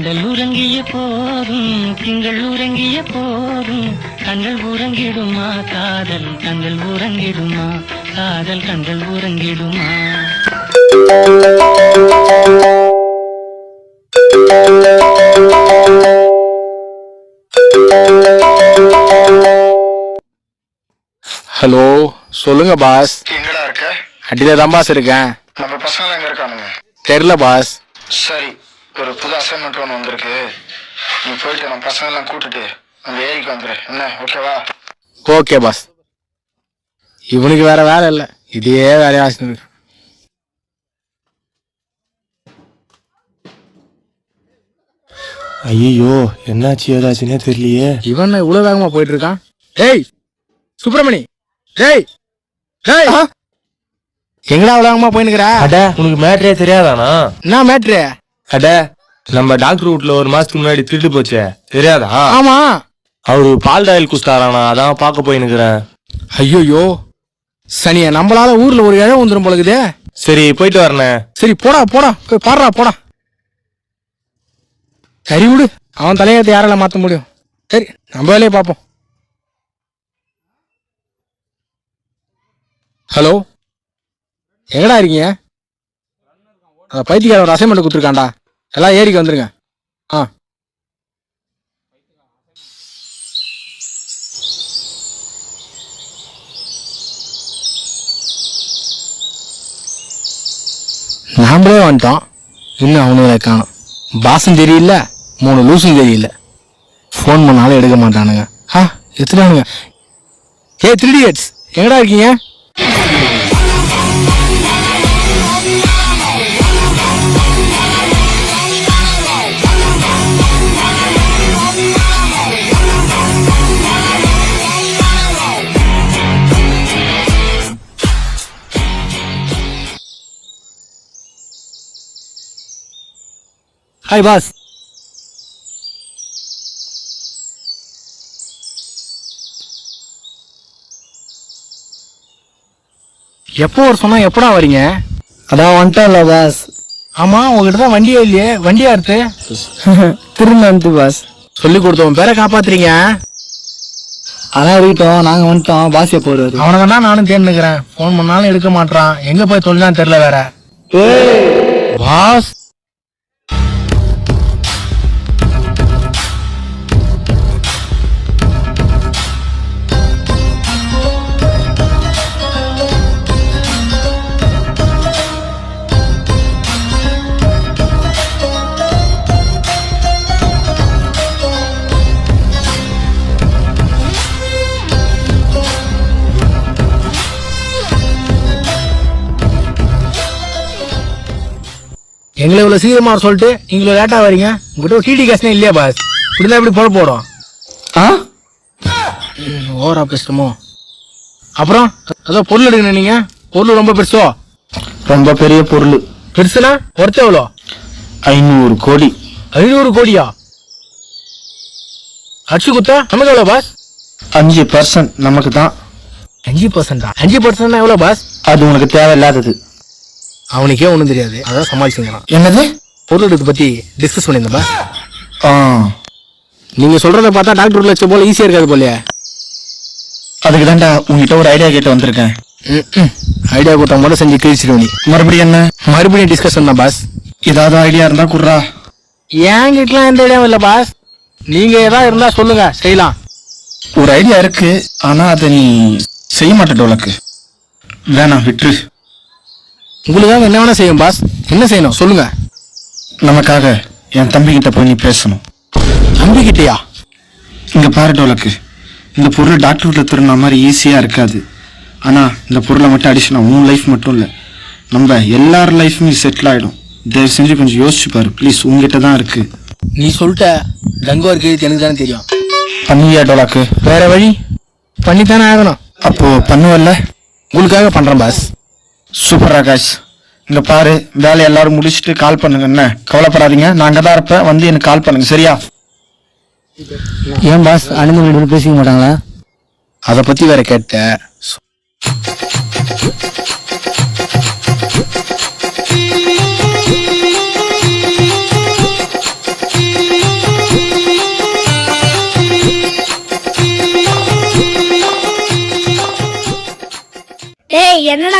திங்கள் உறங்கிய போதும் திங்கள் உறங்கிய போதும் கண்கள் உறங்கிடுமா காதல் கண்கள் உறங்கிடுமா காதல் கண்கள் உறங்கிடுமா. ஹலோ, சொல்லுங்க பாஸ். எங்கடா இருக்க? அடியில தான் பாஸ் இருக்கேன். நம்ம பசங்க எங்க இருக்கானுங்க? தெரியல பாஸ். சரி, ஒரு புது அசைன்மெண்ட் ஒன்று வந்திருக்கு. நீ போயிட்டு நம்ம பசங்க எல்லாம் கூட்டிட்டு நம்ம ஏரிக்கு வந்துரு. என்ன, ஓகேவா? Okay boss. இவனுக்கு வேற வேலை இல்லை, இதே வேலையா இருக்கு. ஐயோ, என்னாச்சு ஏதாச்சுன்னே தெரியலையே. இவன் இவ்வளவு வேகமா போயிட்டு இருக்கான். ஏய் சுப்பிரமணி, டேய் டேய், எங்கடா அவ்வளவு வேகமா போயினுக்குற? அட, உனக்கு மேட்ரே தெரியாதானா? என்ன மேட்ரு? அட, நம்ம டாக்டர் வீட்ல ஒரு மாசத்துக்கு முன்னாடி திருட்டு போச்சே, தெரியாதா? ஆமா. அவரு பால் டாயில் குஸ்தாரானா, அதான் பார்க்க போயினுக்குறேன். ஐயோ சனிய, நம்மளால ஊர்ல ஒரு இழவு வந்துடும் போலக்குதே. சரி, போயிட்டு வரனே. சரி போடா போடா, போய் பாடுறா போடா. சரி விடு, அவன் தலையத்தை யாரால மாத்த முடியும். சரி, நம்ம வேலையை பார்ப்போம். ஹலோ, எங்கடா இருக்கீங்க? பைத்தியக்கார ஒரு அசைன்மெண்ட் கொடுத்துருக்காண்டா, எல்லாம் ஏரிக்கு வந்துருங்க. ஆ, நாமளே வந்துட்டோம், இன்னும் அவனுங்களை காணும். பாசும் தெரியல, 3 லூசும் தெரியல. ஃபோன் பண்ணாலும் எடுக்க மாட்டானுங்க. எத்தனானுங்க? ஏ 3 idiots, எங்கடா இருக்கீங்க? Hi boss. எப்போ ஒரு சொன்னா எப்படா வரீங்க? அதான் வந்துட்டோம்ல பாஸ். ஆமா, உங்ககிட்ட தான் வண்டியே இல்லையே, வண்டியா இருக்கு. திரும்ப வந்து பாஸ். சொல்லி கொடுத்தோம், பேரை காப்பாத்துறீங்க. அதான் இருக்கட்டும், நாங்க வந்துட்டோம். பாஸ் எப்போ வருவாரு? அவனை தான் நானும் தேர்ந்துக்கிறேன். ஃபோன் பண்ணாலும் எடுக்க மாட்டான், எங்க போய் தொழிலான்னு தெரியல வேற. பாஸ், எங்களை இவ்வளவு சீக்கிரமா சொல்லிட்டு நீங்க லேட்டா வரீங்க. உங்ககிட்ட ஒரு டிடி கேஸ்னே இல்லையா பாஸ்? இப்படிதான் எப்படி போட போடும்? ஓவரா பேசுமோ? அப்புறம் அதோ பொருள் எடுக்கணும். நீங்க பொருள் ரொம்ப பெருசோ? ரொம்ப பெரிய பொருள். பெருசுனா ஒருத்த எவ்வளோ? 500 கோடி. 500 கோடியா? அடிச்சு குத்தா நமக்கு எவ்வளோ பாஸ்? 5% நமக்கு தான். 5%? 5% எவ்வளோ பாஸ்? அது உனக்கு தேவையில்லாதது. அவனுக்கே ஒண்ணும் தெரியாது, அதான் சமாளிச்சுங்கிறான். என்னது? பொருள் எடுத்து பத்தி டிஸ்கஸ் பண்ணியிருந்தா. நீங்க சொல்றத பார்த்தா டாக்டர் லட்சம் போல ஈஸியா இருக்காது போலயே. அதுக்கு தான்டா உங்ககிட்ட ஒரு ஐடியா கேட்டு வந்திருக்கேன். ஐடியா கொடுத்தா மட்டும் செஞ்சு கிழிச்சிடும். நீ மறுபடியும் என்ன? மறுபடியும் டிஸ்கஷன் தான் பாஸ். ஏதாவது ஐடியா இருந்தா குர்ரா. ஏன் கிட்டலாம் எந்த ஐடியாவும் இல்ல பாஸ். நீங்க ஏதாவது இருந்தா சொல்லுங்க, செய்யலாம். ஒரு ஐடியா இருக்கு, ஆனா அதை நீ செய்ய மாட்டேன். உனக்கு வேணாம், விட்டு. உங்களுக்காக என்ன வேணா செய்யும் பாஸ். என்ன செய்யணும் சொல்லுங்க. நமக்காக என் தம்பி கிட்ட போய் நீ பேசணும். தம்பி கிட்டயா? இங்க பாரு டோலக்கு, இந்த பொருள் டாக்டர் வீட்டில் திருநா மாதிரி ஈஸியா இருக்காது. ஆனா இந்த பொருளை மட்டும் அடிச்சுனா உன் லைஃப் மட்டும் இல்லை, நம்ம எல்லார் லைஃபுமே செட்டில் ஆயிடும். தயவு செஞ்சு கொஞ்சம் யோசிச்சு பாரு ப்ளீஸ். உங்ககிட்ட தான் இருக்கு. நீ சொல்லிட்ட கங்கோ இருக்கு, எனக்கு தானே தெரியும். பண்ணுவியா டோலாக்கு? வேற வழி பண்ணித்தானே ஆகணும். அப்போ பண்ணுவல்ல? உங்களுக்காக பண்றேன் பாஸ். சூப்பர் ஆகாஷ். இங்க பாரு, வேலையை எல்லாரும் முடிச்சுட்டு கால் பண்ணுங்க. என்ன கவலைப்படாதீங்க, நான் அங்கதான் இருப்பேன். வந்து எனக்கு கால் பண்ணுங்க, சரியா? ஏன் பாஸ், அனுமதி பேசிக்க மாட்டாங்களா? அதை பத்தி வேற கேட்ட.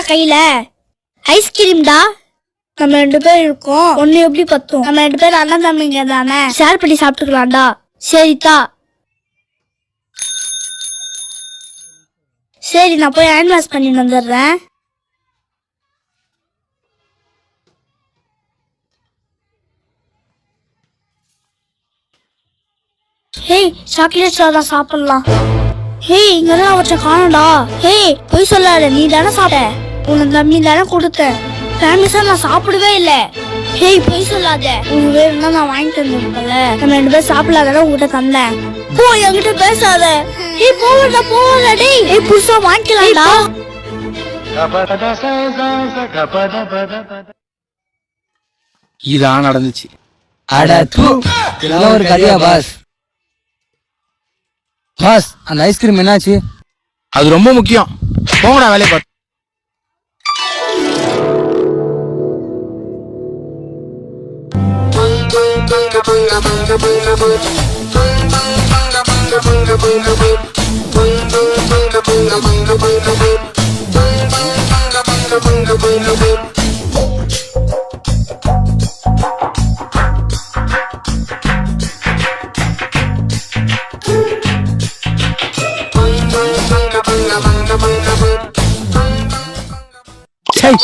கையில ஐஸ்கிரீம்டா. நம்ம 2 பேர் இருக்கோம், ஒண்ணு எப்படி பத்தும்? நம்ம 2 பேர் அண்ணன் தம்பிங்க தானே, ஷேர் பண்ணி சாப்பிட்டுக்கலாம்டா. சரிதா. சரி, நான் போய் ஹேண்ட் வாஷ் பண்ணி வந்துடுறேன். ஹேய், சாக்லேட் சாதம் சாப்பிடலாம். ஹேய், இங்கதான் அவற்றை காணோம்டா. ஹேய், போய் சொல்லாத, நீ தானே சாப்பிட்ட? உனக்கு தம்பி தானே கொடுத்தேன். ஃபேமிலிஸா நான் சாப்பிடவே இல்லை. ஹேய், போய் சொல்லாத. உங்க வேணும்னா நான் வாங்கிட்டு வந்துருக்கல. நம்ம 2 பேரும் சாப்பிடலாதானே உங்ககிட்ட தந்தேன். போ, என்கிட்ட பேசாத. ஹேய், போவடா டேய். ஹேய், புதுசா வாங்கிக்கலாம்டா. இதான் நடந்துச்சு. அட தூ, இதெல்லாம் ஒரு கதையா பாஸ்? பாஸ், அந்த ஐஸ்கிரீம் என்னாச்சு? அது ரொம்ப முக்கியம். போங்கடா வேலையை பார்த்து.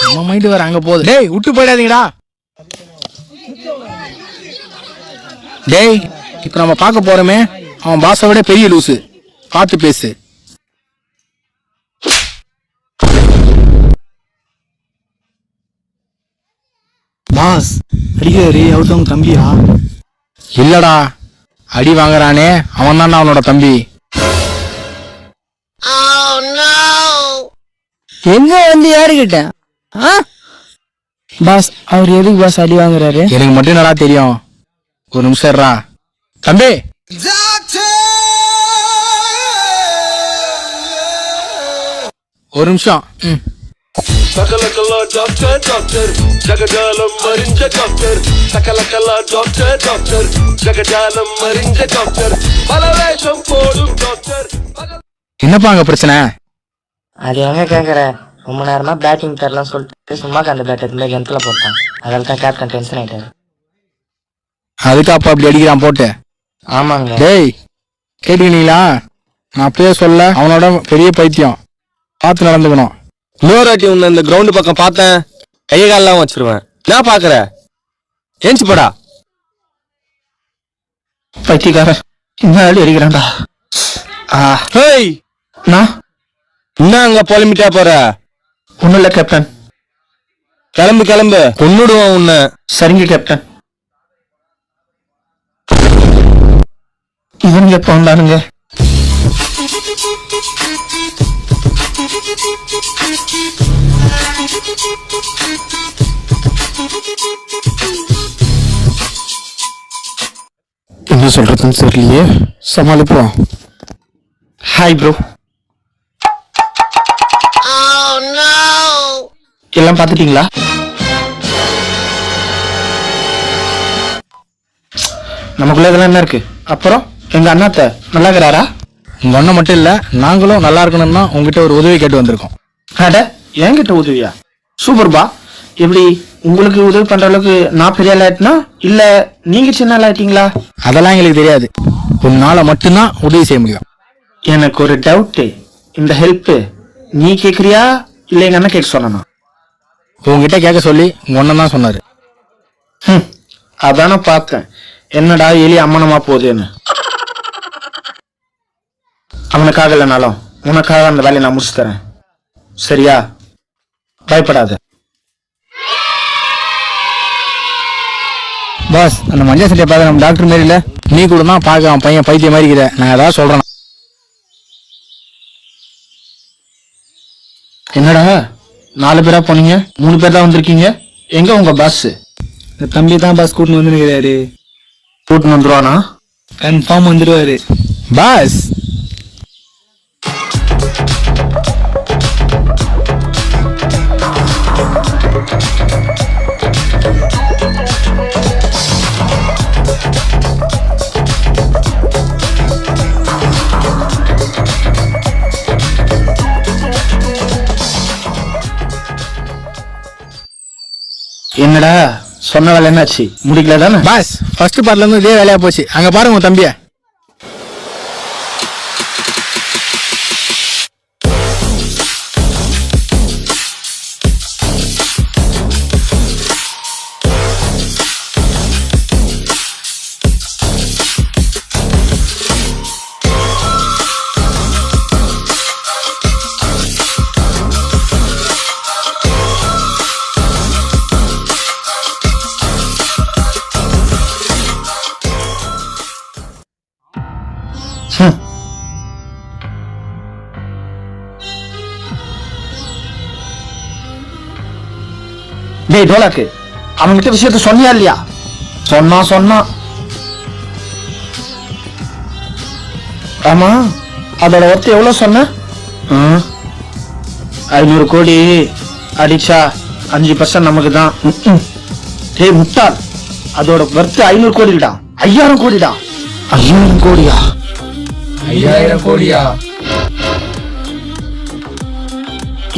நம்ம மைண்ட் வேற அங்க போகுது. டேய், விட்டு போயிடாதீங்கடா. டேய், இப்ப நம்ம பார்க்க போறோமே, அவன் பாஸை விட பெரிய லூசு. பார்த்து பேசு. பாஸ் அடிக்கிறாரு, அவர் அவங்க தம்பியா? இல்லடா, அடி வாங்குறானே அவன் தான்டா அவனோட தம்பி. எங்க வந்து யாருக்கிட்ட? பாஸ், அவர் எதுக்கு பாஸ் அடி வாங்குறாரு? எனக்கு மட்டும் என்னடா தெரியும். ஒரு நிமிஷம் இருடா. தம்பி, ஒரு நிமிஷம். சகலகலா டாக்டர் டாக்டர் ஜகஜாலம் மறிஞ்ச டாக்டர். சகலகலா டாக்டர் டாக்டர் ஜகஜாலம் மறிஞ்ச டாக்டர். பலவேஷம் போடும் டாக்டர். என்னப்பா அங்க பிரச்சனை? அது எங்க கேக்குற? ரொம்ப நேரமா பேட்டிங் தரலாம் சொல்லிட்டு சும்மா அந்த பேட் எடுத்து கிணத்துல போட்டான். அதில் தான் கேப்டன் டென்ஷன் ஆயிட்டாரு. அதுக்கு அப்ப அப்படி அடிக்கிறான் போட்டு. ஆமாங்க. டேய், கேட்டுக்கிட்டீங்களா? நான் அப்பயே சொல்ல, அவனோட பெரிய பைத்தியம். பார்த்து நடந்துக்கணும். இன்னொரு வாட்டி உன்னை இந்த கிரவுண்டு பக்கம் பார்த்தேன், கையை காலெல்லாம் வச்சிருவேன். நான் பாக்குற ஏஞ்சி போடா. பைத்தியக்காரன் இந்த ஆளு அடிக்கிறான்டா. ஹேய், நான் என்ன அங்க புலம்பிட்டா போற? ஒன்னும் இல்ல கேப்டன். கிளம்பு கிளம்பு, கொன்னுடுவான் உன்னை. சரிங்க கேப்டன். இவனுங்க எப்ப வந்தானுங்க? என்ன சொல்றதுன்னு தெரியலையே, சமாளிப்போம். Hi bro. எல்லாம் பாத்துட்டீங்களா? நமக்குள்ள இதெல்லாம் என்ன இருக்கு? அப்புறம் எங்க அண்ணாத்த நல்லா இருக்கிறாரா? உங்க அண்ணன் மட்டும் இல்ல, நாங்களும் நல்லா இருக்கணும்னா உங்ககிட்ட ஒரு உதவி கேட்டு வந்திருக்கோம். அட, என்கிட்ட உதவியா? சூப்பர்பா. எப்படி உங்களுக்கு உதவி பண்ற அளவுக்கு நான் பெரிய ஆள் ஆயிட்டனா, இல்ல நீங்க சின்ன ஆள் ஆயிட்டீங்களா? அதெல்லாம் எங்களுக்கு தெரியாது. உன்னால மட்டும்தான் உதவி செய்ய முடியும். எனக்கு ஒரு டவுட். இந்த ஹெல்ப் நீ கேக்குறியா இல்ல எங்க அண்ணன் கேட்க சொன்னா? உங்ககிட்ட கேட்க சொல்லி உங்க அண்ணன் தான் சொன்னாரு. அதான பார்த்தேன். என்னடா எலி அம்மனமா போகுதுன்னு. அவனுக்காக இல்லைனாலும் உனக்காக அந்த வேலையை நான் முடிச்சு தரேன். சரியா? பயப்படாத. பாஸ், அந்த மஞ்சள் சட்டையை பார்க்க நம்ம டாக்டர் மாரி இல்ல? நீ கூட தான் பார்க்க அவன் பையன் பைத்தியம் மாதிரி இருக்கிற. நான் ஏதாவது சொல்றேன். என்னடா 4 பேரா போனீங்க, 3 பேர் தான் வந்திருக்கீங்க. எங்க உங்க பாஸ்? இந்த தம்பி தான் பாஸ் கூட்டின்னு வந்துருக்கிறாரு. கூட்டின்னு வந்துருவானா? கன்ஃபார்ம் வந்துருவாரு பாஸ். என்னடா சொன்ன வேலை என்னாச்சு? முடிக்கல தானே? பாஸ் ஃபர்ஸ்ட் பார்ட்ல இருந்து இதே வேலையா போச்சு. அங்க பாருங்க உன் தம்பிய. டேய் டோலாக்கு, அவன்கிட்ட விஷயத்த சொன்னியா இல்லையா? சொன்னா ஆமா, அதோட ஒர்த்து எவ்வளவு சொன்ன? 500 கோடி அடிச்சா 5% நமக்கு தான். டேய் முட்டாள், அதோட ஒர்த்து 500 கோடிடா. 5000 கோடிடா. 5000 கோடியா? 5000 கோடியா?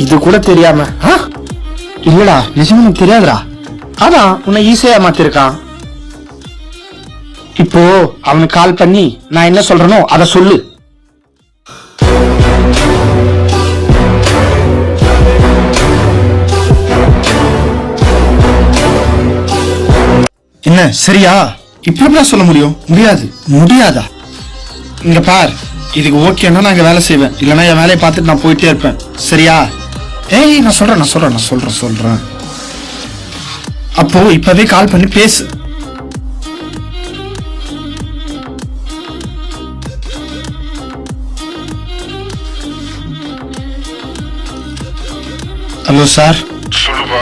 இது கூட தெரியாம? இல்லடா, நிஜமா எனக்கு தெரியாதுடா. அதான் உன்னை ஈஸியா மாத்திருக்கான். இப்போ அவனுக்கு கால் பண்ணி நான் என்ன சொல்றேனோ அதை சொல்லு. என்ன சரியா? இப்ப எப்படி சொல்ல முடியும்? முடியாதா? இங்க பார், இதுக்கு ஓகேன்னா நான் இங்க வேலை செய்வேன், இல்லைன்னா என் வேலையை பார்த்துட்டு நான் போயிட்டே இருப்பேன். சரியா? ஏய் நான் சொல்றேன். அப்போ இப்பவே கால் பண்ணி பேசு. Hello sir. சொல்லுப்பா.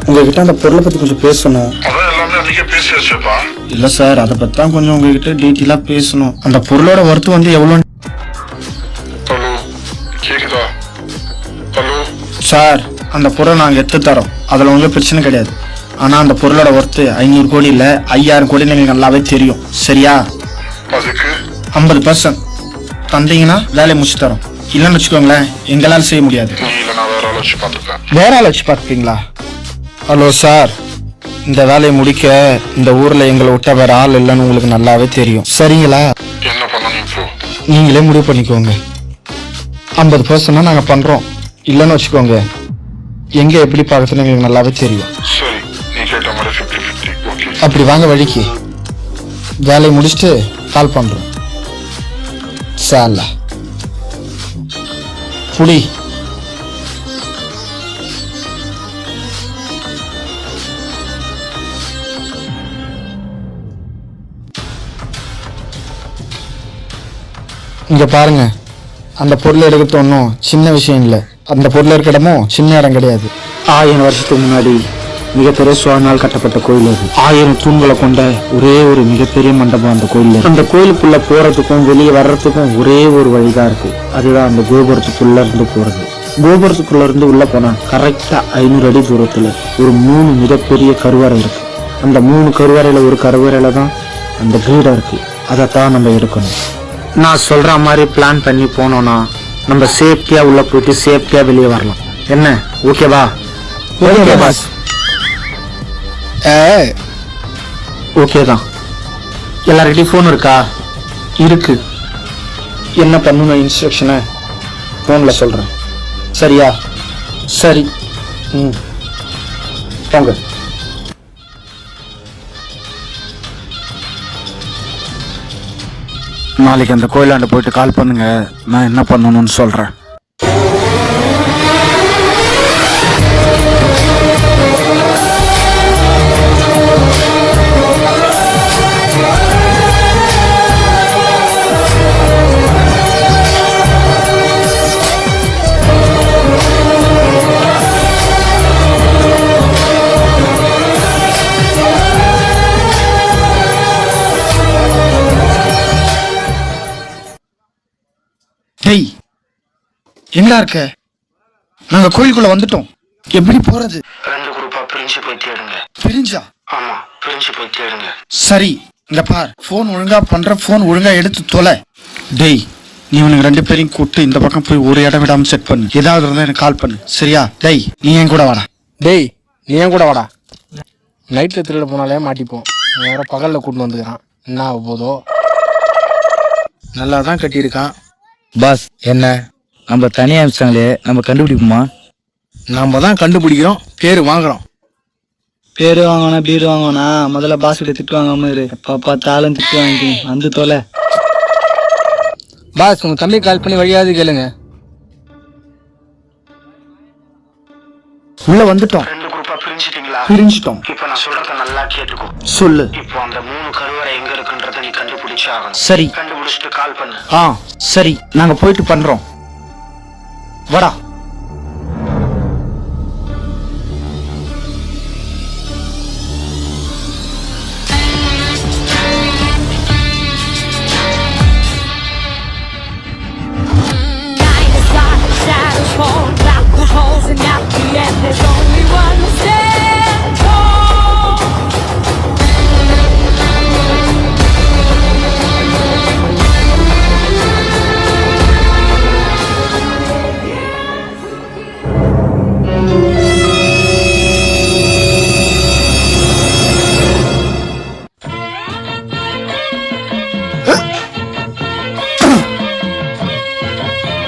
உங்ககிட்ட அந்த பொருளை பத்தி கொஞ்சம் பேசணும். அதான் எல்லாமே அன்னைக்கே பேசியாச்சுப்பா. இல்ல சார், அதை பத்தி தான் கொஞ்சம் உங்ககிட்ட டீட்டெயிலா பேசணும். அந்த பொருளோட ஒர்த்து வந்து எவ்வளவு? ஹலோ, கேக்குதா? ஹலோ சார், அந்த பொருளை நாங்க எடுத்து தரோம், அதுல ஒன்றும் பிரச்சனை கிடையாது. ஆனா அந்த பொருளோட ஒர்த்து 500 கோடி இல்ல 5000 கோடி எங்களுக்கு நல்லாவே தெரியும். சரியா? அதுக்கு 50% தந்தீங்கன்னா வேலையை முடிச்சு தரோம். இல்லைன்னு வச்சுக்கோங்களேன், எங்களால செய்ய முடியாது. நீ இல்ல, நான் வேற ஆள் வச்சு பார்த்துப்பேன். வேற ஆள் வச்சு பார்த்துப்பீங்களா? ஹலோ சார், இந்த வேலையை முடிக்க இந்த ஊர்ல எங்களை விட்ட வேற ஆள் இல்லைன்னு உங்களுக்கு நல்லாவே தெரியும். சரிங்களா? என்ன பண்ணணும் இப்போ? நீங்களே முடிவு பண்ணிக்கோங்க. 50% நாங்க பண்றோம், இல்லைன்னு வச்சுக்கோங்க எங்க எப்படி பார்க்கறதுன்னு எங்களுக்கு நல்லாவே தெரியும். சரி, நீ கேட்ட மாதிரி 50-50. ஓகே. அப்படி வாங்க வழிக்கு. வேலையை முடிச்சுட்டு கால் பண்றோம். சாலா புடி. இங்க பாருங்க, அந்த பொருள் எடுக்கிறது ஒன்றும் சின்ன விஷயம் இல்லை. அந்த பொருள் இருக்கிற இடமும் சின்ன இடம் கிடையாது. 1000 வருஷத்துக்கு முன்னாடி மிகப்பெரிய சோழனால் கட்டப்பட்ட கோயில் அது. 1000 தூண்களை கொண்ட ஒரே ஒரு மிகப்பெரிய மண்டபம் அந்த கோயில். அந்த கோயிலுக்குள்ள போறதுக்கும் வெளியே வர்றதுக்கும் ஒரே ஒரு வழிதான் இருக்கு. அதுதான் அந்த கோபுரத்துக்குள்ள இருந்து போறது. கோபுரத்துக்குள்ள இருந்து உள்ள போனா கரெக்டா 500 அடி தூரத்துல ஒரு 3 மிகப்பெரிய கருவறை இருக்கு. அந்த 3 கருவறையில ஒரு கருவறையில தான் அந்த பீடம் இருக்கு. அதைத்தான் நம்ம எடுக்கணும். நான் சொல்ற மாதிரி பிளான் பண்ணி போனோம்னா நம்ம சேஃப்டியா உள்ள போயிட்டு சேஃப்டியா வெளியே வரலாம். என்ன ஓகேவா? Okay pass. ஓகே தான். எல்லார்கிட்டையும் ஃபோன் இருக்கா? இருக்கு. என்ன பண்ணணும் இன்ஸ்ட்ரக்ஷனை ஃபோன்ல சொல்றேன். சரியா? சரி. போங்க. நாளைக்கு அந்த கோயிலாண்ட போயிட்டு கால் பண்ணுங்க, நான் என்ன பண்ணணும்னு சொல்றேன். டேய், எங்கடா இருக்க? நாங்க கோயிலுக்குள்ள வந்துட்டோம். எப்படி போறது? 2 குரூப்பா பிரிஞ்சு போய் தேடுங்க. பிரிஞ்சா? ஆமா, பிரிஞ்சு போய் தேடுங்க. சரி, இங்க பார், போன் ஒழுங்கா பண்ற, போன் ஒழுங்கா எடுத்து தொலை. டேய், நீ இவனுக்கு 2 பேரையும் கூப்பிட்டு இந்த பக்கம் போய் ஒரு இடம் விடாம செட் பண்ணு. ஏதாவது இருந்தா எனக்கு கால் பண்ணு. சரியா? டேய், நீ என் கூட வாடா. டேய் நீ ஏன் கூட வாடா. நைட்டில் திருட போனாலே மாட்டிப்போம். வேற பகலில் கூட்டின்னு வந்துக்கிறான். என்ன ஆக போதோ. நல்லா தான் கட்டியிருக்கான். பாஸ் என்ன நம்ம தனியாக அனுப்பிச்சாங்களே, நம்ம கண்டுபிடிப்போமா? நம்ம தான் கண்டுபிடிக்கிறோம், பேர் வாங்குறோம். பேரு வாங்கணும் பீரு வாங்கணும்னா முதல்ல பாஸ் கிட்ட திட்டு வாங்காம இரு. எப்போ பார்த்தாலும் திட்டு வாங்கி வந்து தொலை. பாஸ் உங்கள் தம்பி கால் பண்ணி வழியாவது கேளுங்க. உள்ள வந்துட்டோம். 2 குரூப்பா பிரிஞ்சிட்டீங்களா? பிரிஞ்சிட்டோம். இப்ப நான் சொல்றத நல்லா கேட்டுக்கோ. சொல்லு. இப்போ அந்த 3 கருவறை எங்க இருக்குன்றத நீ கண்டுபிடிச்சு ஆகணும். சரி. கண்டுபிடிச்சிட்டு கால் பண்ணு. சரி, நாங்க போயிட்டு பண்றோம். வாடா.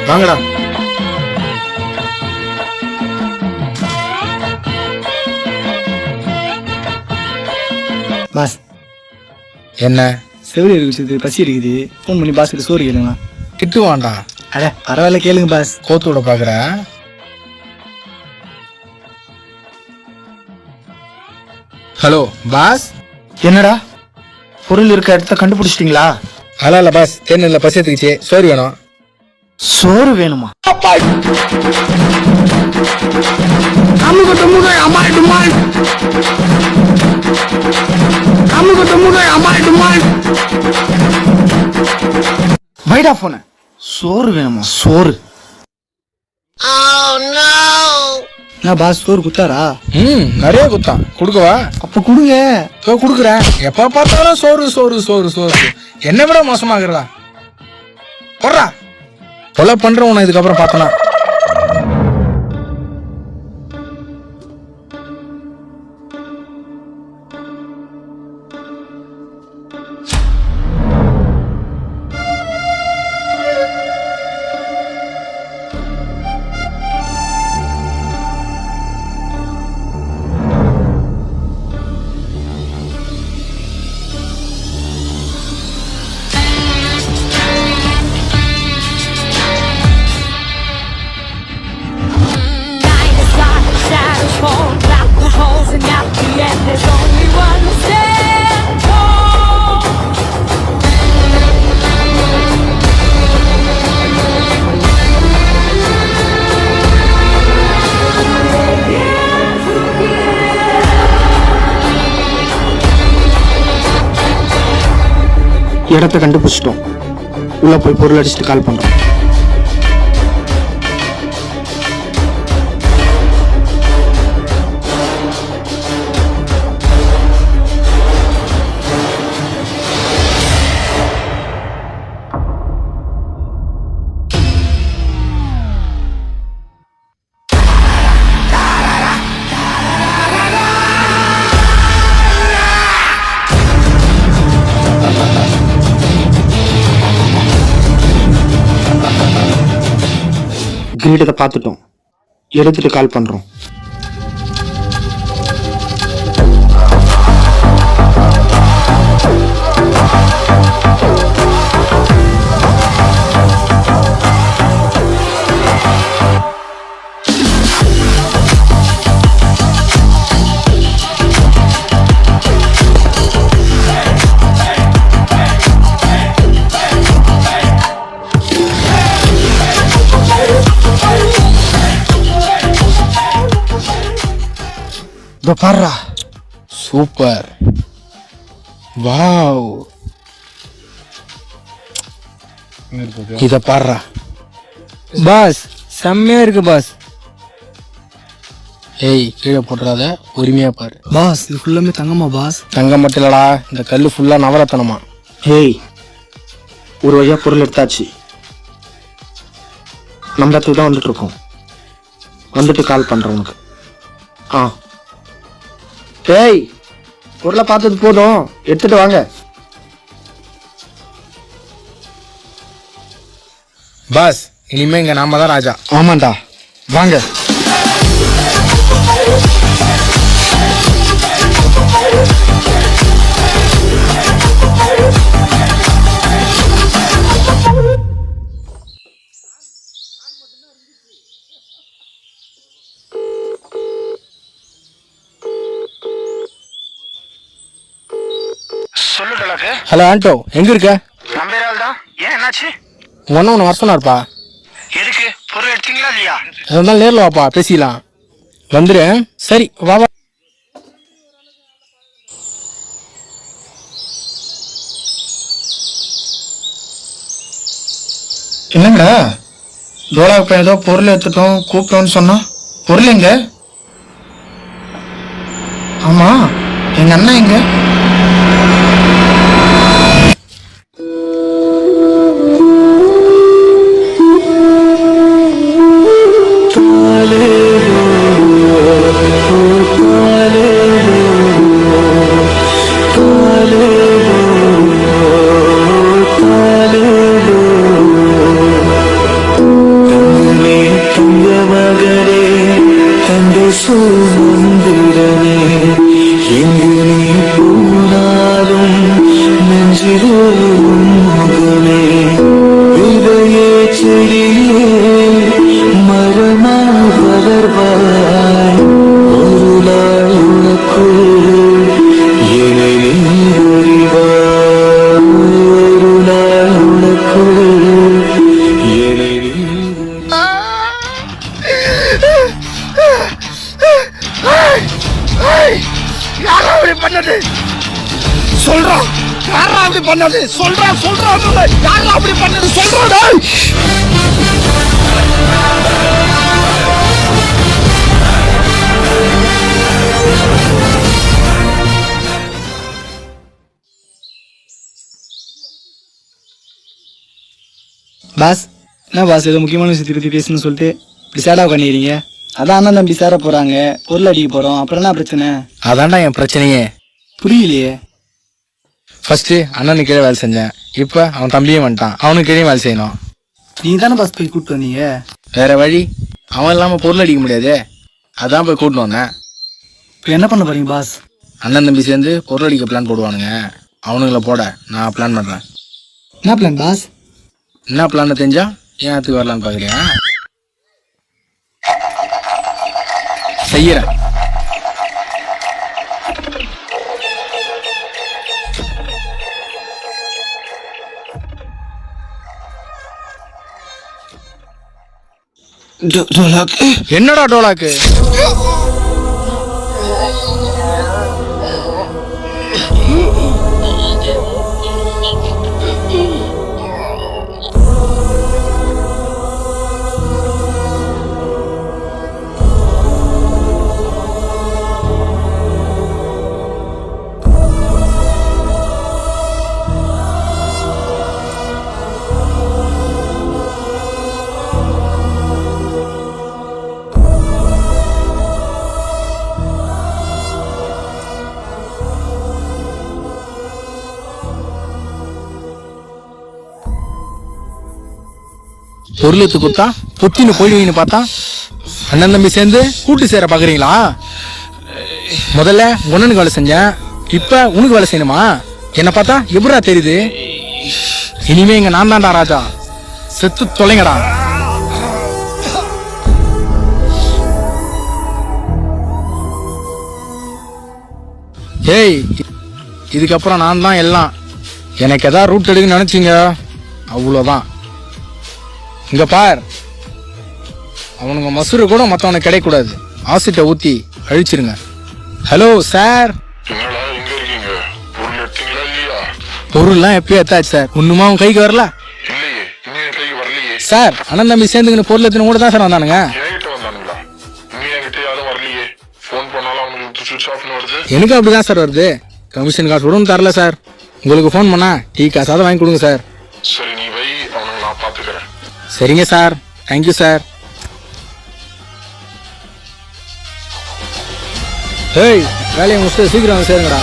வாங்கடா. பாஸ் என்ன செவிலி இருக்குது, பசி இருக்குது. ஃபோன் பண்ணி பாஸ் கிட்ட சோறு கேளுங்களா? திட்டு வாண்டா. அட பரவாயில்ல கேளுங்க பாஸ். கோத்து விட பார்க்குற. Hello boss. என்னடா பொருள் இருக்க இடத்த கண்டுபிடிச்சிட்டீங்களா? அதெல்லாம் இல்லை பாஸ், தேனில் பசி எடுத்துக்கிச்சு, சோறு வேணும். சோறு வேணுமா? வைடா போன. சோறு வேணுமா? சோறு. என்ன பாஸ் சோறு குத்தாரா? நிறைய குத்தான். கொடுக்கவா? அப்ப கொடுங்க. கொடுக்குறேன். எப்ப பார்த்தாலும் சோறு சோறு சோறு சோறு. என்ன விட மோசமாகிறதா? போடுறா. கொலை பண்றேன் உன்னை இதுக்கப்புறம் பார்த்தனா. இடத்த கண்டுபிடிச்சிட்டோம். உள்ள போய் பொருள் அடிச்சுட்டு கால் பண்றோம். கிரீடத்தை பார்த்துட்டோம். எடுத்துட்டு கால் பண்றோம். பாருடா. சூப்பர். வாவ். இத பாருடா. பாஸ் செம்மையா இருக்கு பாஸ். ஏய் கீழே போட்டுறாத, உரிமையா பாரு. பாஸ் இது ஃபுல்லாமே தங்கமா பாஸ்? தங்கம் மட்டும் இல்லடா, இந்த கல்லு ஃபுல்லா நவரத்தனமா. ஹேய், ஒரு வழியா பொருள் எடுத்தாச்சு. நம்ம இடத்துக்கு தான் வந்துட்டு இருக்கோம். வந்துட்டு கால் பண்றேன் உனக்கு. ஏய் பொருளை பார்த்தது போதும், எடுத்துட்டு வாங்க. பாஸ் இனிமே இங்க நாம தான் ராஜா. ஆமாண்டா, வாங்க. சொல்லு டோலாக்கு. ஹலோ ஆண்டோ, எங்க இருக்க? நம்பேரால் தான். ஏன் என்னாச்சு? ஒன்னு வர சொன்னார்ப்பா. எதுக்கு? பொருள் எடுத்தீங்களா இல்லையா? இருந்தாலும் நேரில் வாப்பா, பேசிக்கலாம். வந்துரு. சரி வா வா. என்னங்கடா டோலா இப்போ ஏதோ பொருள் எடுத்துட்டோம் கூப்பிட்டோன்னு சொன்னா, பொருள் எங்க? ஆமா, எங்க அண்ணா எங்க? பாஸ் என்ன பாஸ் ஏதோ முக்கியமான விஷயத்தை பற்றி பேசணும்னு சொல்லிட்டு இப்படி சேடாக பண்ணிடுறீங்க. அதான் அண்ணன் தம்பி சேர போறாங்க, பொருள் அடிக்க போறோம், அப்புறம் என்ன பிரச்சனை? அதான்டா என் பிரச்சனையே. புரியலையே. ஃபர்ஸ்ட் அண்ணனுக்கு கீழே வேலை செஞ்சேன், இப்ப அவன் தம்பியும் வந்துட்டான், அவனுக்கு கீழே வேலை செய்யணும். நீங்க தானே பாஸ் போய் கூப்பிட்டு வந்தீங்க. வேற வழி, அவன் இல்லாம பொருள் அடிக்க முடியாது, அதான் போய் கூட்டின்னு வந்தேன். இப்போ என்ன பண்ண போறீங்க பாஸ்? அண்ணன் தம்பி சேர்ந்து பொருள் அடிக்க பிளான் போடுவானுங்க, அவனுங்களை போட நான் பிளான் பண்றேன். என்ன பிளான் பாஸ்? என்ன பிளான் தெரிஞ்சா ஏன் அதுக்கு வரலான்னு பாக்குறியா? செய்யறேன். என்னடா டோலாக்கு? பொருள் எடுத்து கொடுத்தா புத்தின்னு போயிடுவீங்கன்னு பார்த்தா அண்ணன் தம்பி சேர்ந்து கூட்டு சேர பாக்குறீங்களா? முதல்ல உனக்கு வேலை செஞ்சேன், இப்ப உனக்கு வேலை செய்யணுமா? என்ன பார்த்தா எப்படா தெரியுது? இனிமே இங்க நான் தான்டா ராஜா, செத்து தொலைங்கடா. ஏய், இதுக்கப்புறம் நான் தான் எல்லாம். எனக்கு எதாவது ரூட் எடுக்குன்னு நினைச்சீங்க அவ்வளோதான். இங்க பார், அவனுங்க மசூரு கூட மற்றவனுக்கு கிடைக்கூடாது, ஆசிட்டை ஊத்தி அழிச்சிருங்க. Hello sir. பொருள்லாம் எப்பயும் எத்தாச்சு சார், ஒண்ணுமா உன் கைக்கு வரல சார்? அண்ணன் தம்பி சேர்ந்துக்கின்னு பொருள் எத்தனை கூட தான் சார் வந்தானுங்க. எனக்கு அப்படிதான் சார் வருது, கமிஷன் காசு கூட தரல சார். உங்களுக்கு ஃபோன் பண்ணா டீ காசாவது வாங்கி கொடுங்க சார். சரி, நீ வை, அவனுக்கு நான் பாத்துக்கிறேன். சரிங்க சார், தேங்க்யூ சார். ஏய், வேலையை முடிச்சுட்டு சீக்கிரம் சேருங்கடா.